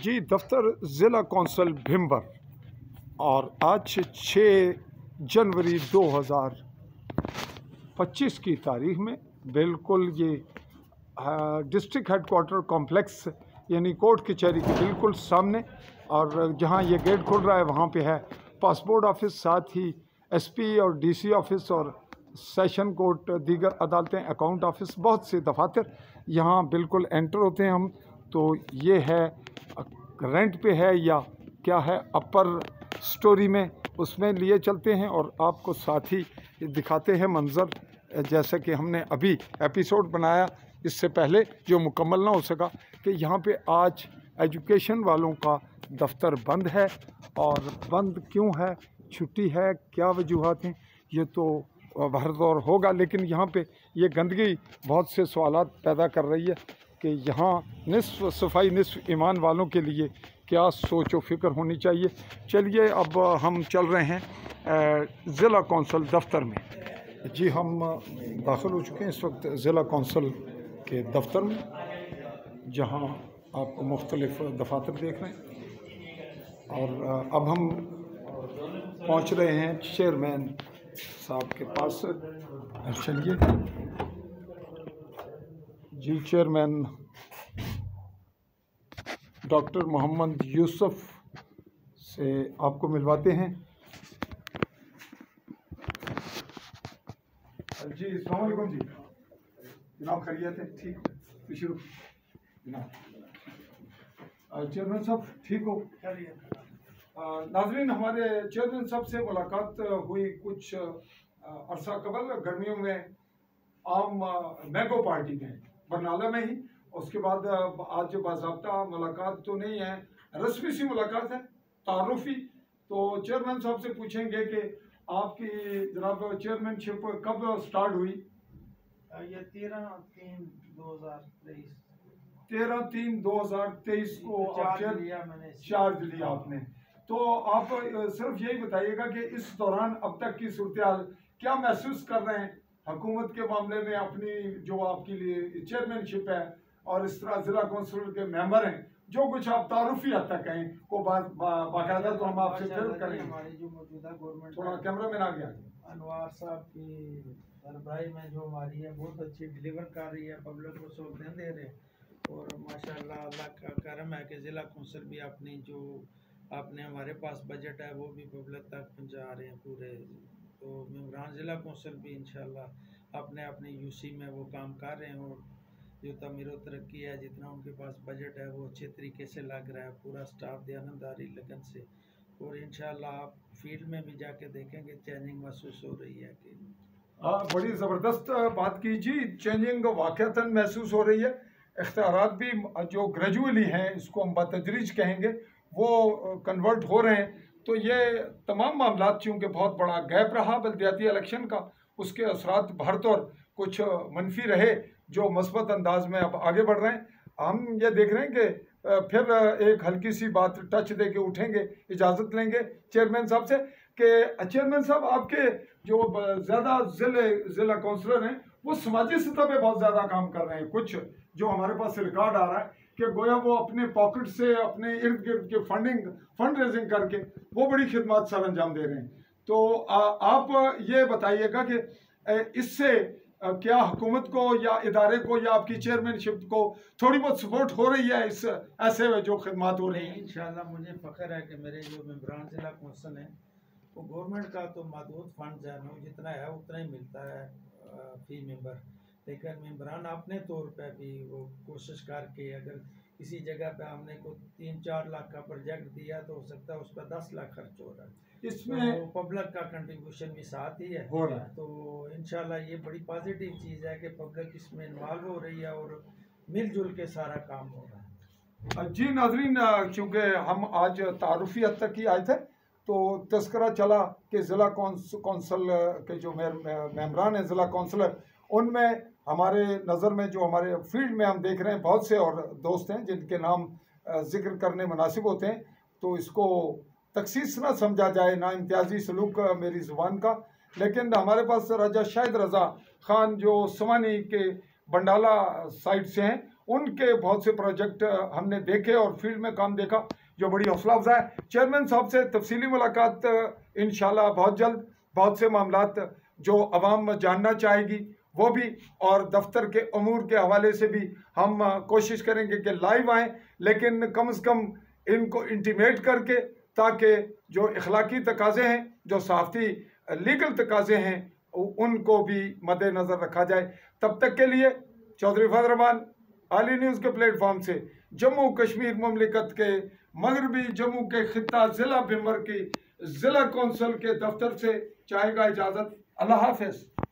जी दफ्तर ज़िला कौंसल भिम्बर और आज 6 जनवरी 2025 की तारीख में बिल्कुल ये डिस्ट्रिक्ट हेडक्वार्टर कॉम्प्लेक्स यानी कोर्ट कचहरी के बिल्कुल सामने और जहां ये गेट खुल रहा है वहां पे है पासपोर्ट ऑफिस, साथ ही एसपी और डीसी ऑफिस और सेशन कोर्ट, दीगर अदालतें, अकाउंट ऑफिस, बहुत से दफातर यहाँ बिल्कुल एंटर होते हैं हम। तो ये है रेंट पे है या क्या है, अपर स्टोरी में, उसमें लिए चलते हैं और आपको साथ ही दिखाते हैं मंज़र, जैसे कि हमने अभी एपिसोड बनाया इससे पहले जो मुकम्मल ना हो सका, कि यहाँ पे आज एजुकेशन वालों का दफ्तर बंद है। और बंद क्यों है, छुट्टी है, क्या वजूहात हैं, ये तो भरदौर होगा, लेकिन यहाँ पे ये गंदगी बहुत से सवालात पैदा कर रही है कि यहाँ निस्फ सफाई निस्फ ईमान वालों के लिए क्या सोच व फिक्र होनी चाहिए। चलिए अब हम चल रहे हैं ज़िला कौंसल दफ्तर में। जी हम दाखिल हो चुके हैं इस वक्त ज़िला कौंसल के दफ्तर में, जहाँ आपको मुख्तलिफ दफातर देख रहे हैं। और अब हम पहुँच रहे हैं चेयरमैन साहब के पास। चलिए जी, चेयरमैन डॉक्टर मोहम्मद यूसुफ से आपको मिलवाते हैं। जी अस्सलाम वालेकुम जी, जनाब खैरियत है? ठीक, शुरू जनाब। चेयरमैन साहब ठीक हो? नाज़रीन, हमारे चेयरमैन साहब से मुलाकात हुई कुछ अरसा कबल, गर्मियों में आम मैंगो पार्टी में बरनाला में ही। उसके बाद आज बाज़ाब्ता मुलाकात तो नहीं है, रस्मी सी मुलाकात है, तारुफी। तो चेयरमैन साहब से पूछेंगे कि आपकी जनाब चेयरमैनशिप कब स्टार्ट हुई? ये 13/3/2023 13/3/2023 को चार्ज लिया आपने। तो आप सिर्फ यही बताइएगा कि इस दौरान अब तक की सूरत क्या महसूस कर रहे हैं हुकूमत के मामले में, अपनी जो आपके लिए चेयरमैनशिप है और इस तरह जिला कौंसिल के मेंबर हैं, जो कुछ आप तारुफी हद तक कहें को बाकायदा तो हम आपसे फिर करेंगे। हमारी जो मौजूदा गवर्नमेंट, थोड़ा कैमरा में आ गया, अनवार साहब की सरबराही में जो हमारी है बहुत अच्छी डिलीवर कर रही है, पब्लिक को सहूलतें दे रहे हैं। और माशाल्लाह अल्लाह का करम है कि ज़िला कौंसिल भी अपनी जो आपने हमारे पास बजट है वो भी पब्लिक तक पहुँचा रहे हैं पूरे। तो मेंबरान ज़िला कौंसिल भी इंशाल्लाह अपने अपने यूसी में वो काम कर रहे हैं और जो तमीर व तरक्की है, जितना उनके पास बजट है वो अच्छे तरीके से लग रहा है, पूरा स्टाफ दयानतदारी लगन से। और इंशाल्लाह आप फील्ड में भी जाके देखेंगे चेंजिंग महसूस हो रही है कि बड़ी ज़बरदस्त बात की जी, चेंजिंग वाक़तन महसूस हो रही है। इख्तियारात भी जो ग्रेजुअली हैं, इसको हम बतदरीज कहेंगे, वो कन्वर्ट हो रहे हैं। तो ये तमाम मामला चूँकि बहुत बड़ा गैप रहा बल्दियाती इलेक्शन का, उसके असरात भरतौर कुछ मनफी रहे जो मस्बत अंदाज में अब आगे बढ़ रहे हैं। हम ये देख रहे हैं कि फिर एक हल्की सी बात टच दे के उठेंगे, इजाज़त लेंगे चेयरमैन साहब से कि चेयरमैन साहब आपके जो ज़्यादा ज़िला काउंसलर हैं वो समाजी सतह पे बहुत ज़्यादा काम कर रहे हैं। कुछ जो हमारे पास रिकॉर्ड आ रहा है कि गोया वो अपने पॉकेट से अपने इर्द गिर्द के फंड रेजिंग करके वो बड़ी खिदमत सर अंजाम दे रहे हैं। तो आप ये बताइएगा कि इससे क्या हुकूमत को या इदारे को या आपकी चेयरमैनशिप को थोड़ी बहुत सपोर्ट हो रही है इस ऐसे जो खिदमत हो रही हैं? इंशाल्लाह मुझे फ़ख्र है कि मेरे जो मेंबरान ज़िला कौंसिल हैं वो गवर्नमेंट का तो महदूद फंड है, जितना है उतना ही मिलता है फी मेंबर, लेकिन मेंबरान अपने तौर पे भी वो कोशिश करके अगर किसी जगह पे हमने को 3-4 लाख का प्रोजेक्ट दिया तो हो सकता है उस पर 10 लाख खर्च हो रहा है, इसमें तो पब्लिक का कंट्रीब्यूशन भी साथ ही है हो रहा है। तो इंशाल्लाह ये बड़ी पॉजिटिव चीज़ है कि पब्लिक इसमें इन्वॉल्व हो रही है और मिलजुल के सारा काम हो रहा है। जी नाजरीन, चूँकि हम आज तारुफी हद तक ही आए थे तो तस्करा चला कि ज़िला कौंसल के जो मेंबरान हैं ज़िला कौंसलर, उनमें हमारे नज़र में जो हमारे फील्ड में हम देख रहे हैं बहुत से और दोस्त हैं जिनके नाम जिक्र करने मुनासिब होते हैं। तो इसको तखसीस ना समझा जाए, ना इम्तियाजी सलूक मेरी ज़ुबान का, लेकिन हमारे पास राजा शाहिद रज़ा ख़ान जो समानी के बंडाला साइड से हैं, उनके बहुत से प्रोजेक्ट हमने देखे और फील्ड में काम देखा जो बड़ी हौसला अफजा है। चेयरमैन साहब से तफसीली मुलाकात इंशाल्लाह बहुत जल्द, बहुत से मामलात जो अवाम जानना चाहेगी वो भी, और दफ्तर के अमूर के हवाले से भी हम कोशिश करेंगे कि लाइव आएँ, लेकिन कम से कम इनको इंटीमेट करके, ताकि जो इखलाकी तकाज़े हैं, जो सहाफ़ती लीगल तकाज़े हैं, उनको भी मद्देनज़र रखा जाए। तब तक के लिए चौधरी फजल रहमान आली न्यूज़ के प्लेटफॉर्म से जम्मू कश्मीर मुमलिकत के मगरबी जम्मू के खित्ता ज़िला भिम्बर की ज़िला कौंसिल के दफ्तर से चाहेगा इजाज़त। अल्लाह हाफ़िज़।